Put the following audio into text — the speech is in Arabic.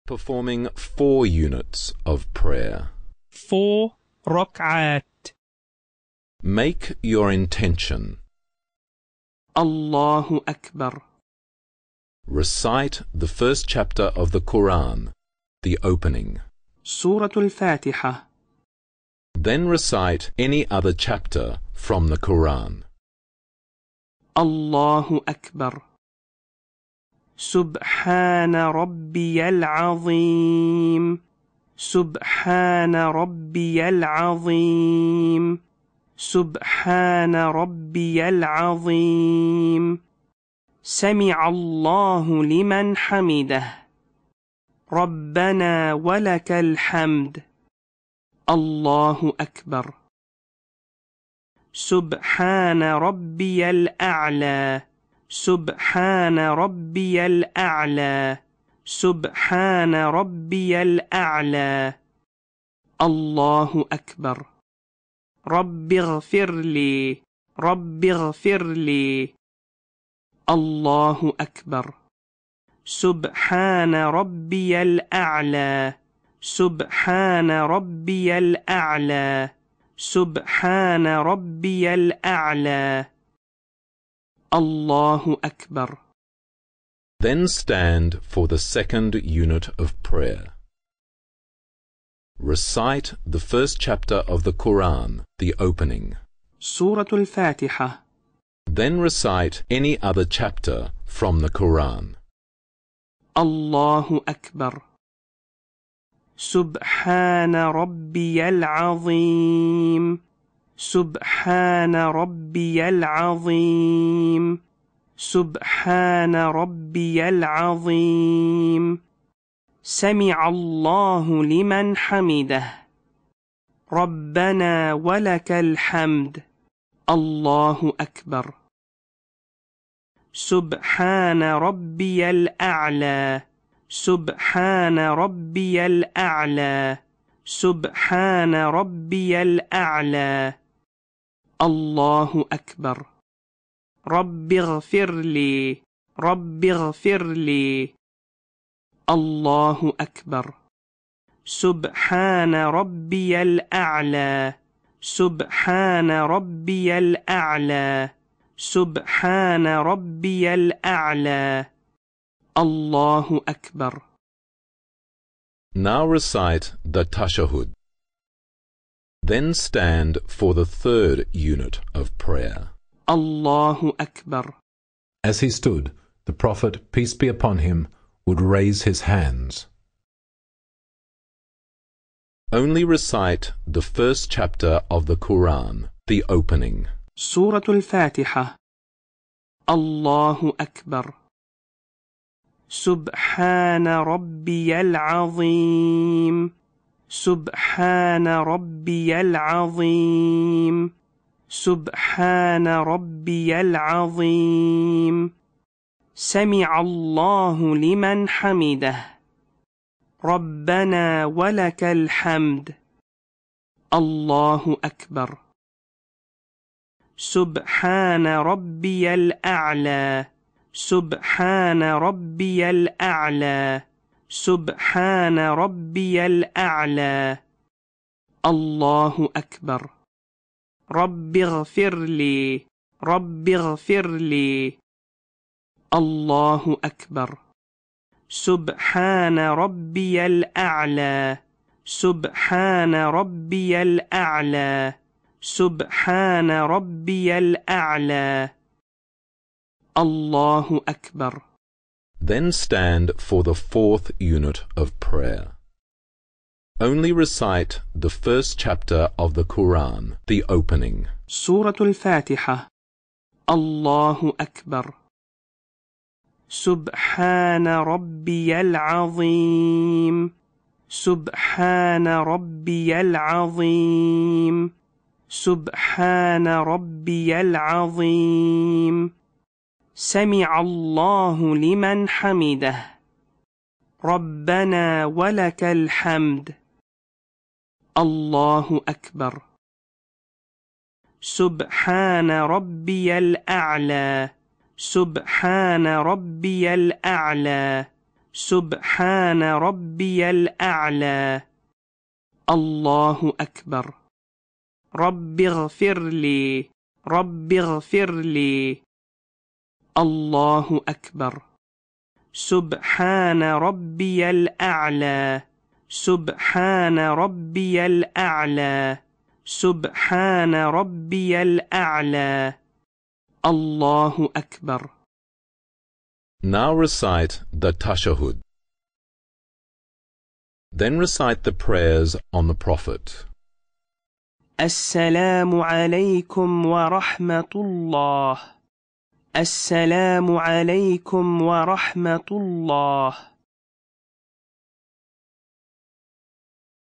Performing 4 units of prayer. 4 ركعات. Make your intention. الله أكبر. Recite the first chapter of the Quran, the opening. سورة الفاتحة. Then recite any other chapter from the Quran. الله أكبر. سبحان ربي العظيم. سبحان ربي العظيم. سبحان ربي العظيم. سمع الله لمن حمده. ربنا ولك الحمد. الله أكبر. سبحان ربي الأعلى. سبحان ربي الأعلى. سبحان ربي الأعلى. الله أكبر. رب اغفر لي. رب اغفر لي. الله أكبر. سبحان ربي الأعلى. سبحان ربي الأعلى. سبحان ربي الأعلى. الله أكبر. Then stand for the second unit of prayer. Recite the first chapter of the Quran, the opening. سورة الفاتحة. Then recite any other chapter from the Quran. الله أكبر. سبحان ربي العظيم. سبحان ربي العظيم. سبحان ربي العظيم. سمع الله لمن حمده. ربنا ولك الحمد. الله أكبر. سبحان ربي الأعلى. سبحان ربي الأعلى. سبحان ربي الأعلى. الله أكبر. رب اغفر لي. رب اغفر لي. الله أكبر. سبحان ربي الأعلى. سبحان ربي الأعلى. سبحان ربي الأعلى. الله أكبر. Now recite the Tashahhud. Then stand for the third unit of prayer. الله أكبر. As he stood, the Prophet, peace be upon him, would raise his hands. Only recite the first chapter of the Quran, the opening. سورة الفاتحة. الله أكبر. سبحان ربي العظيم. سبحان ربي العظيم. سبحان ربي العظيم. سمع الله لمن حمده. ربنا ولك الحمد. الله أكبر. سبحان ربي الأعلى. سبحان ربي الأعلى. سبحان ربي الأعلى. الله أكبر. رب اغفر لي. رب اغفر لي. الله أكبر. سبحان ربي الأعلى. سبحان ربي الأعلى. سبحان ربي الأعلى. الله أكبر. Then stand for the fourth unit of prayer. Only recite the first chapter of the Quran, the opening. سورة الفاتحة. الله أكبر. سبحان ربي العظيم. سبحان ربي العظيم. سبحان ربي العظيم. سمع الله لمن حمده. ربنا ولك الحمد. الله أكبر. سبحان ربي الأعلى. سبحان ربي الأعلى. سبحان ربي الأعلى الله أكبر رب اغفر لي رب اغفر لي الله أكبر سبحان ربي الأعلى سبحان ربي الأعلى سبحان ربي الأعلى الله أكبر. Now recite the Tashahhud. Then recite the prayers on the Prophet. السلام عليكم ورحمة الله السلام عليكم ورحمة الله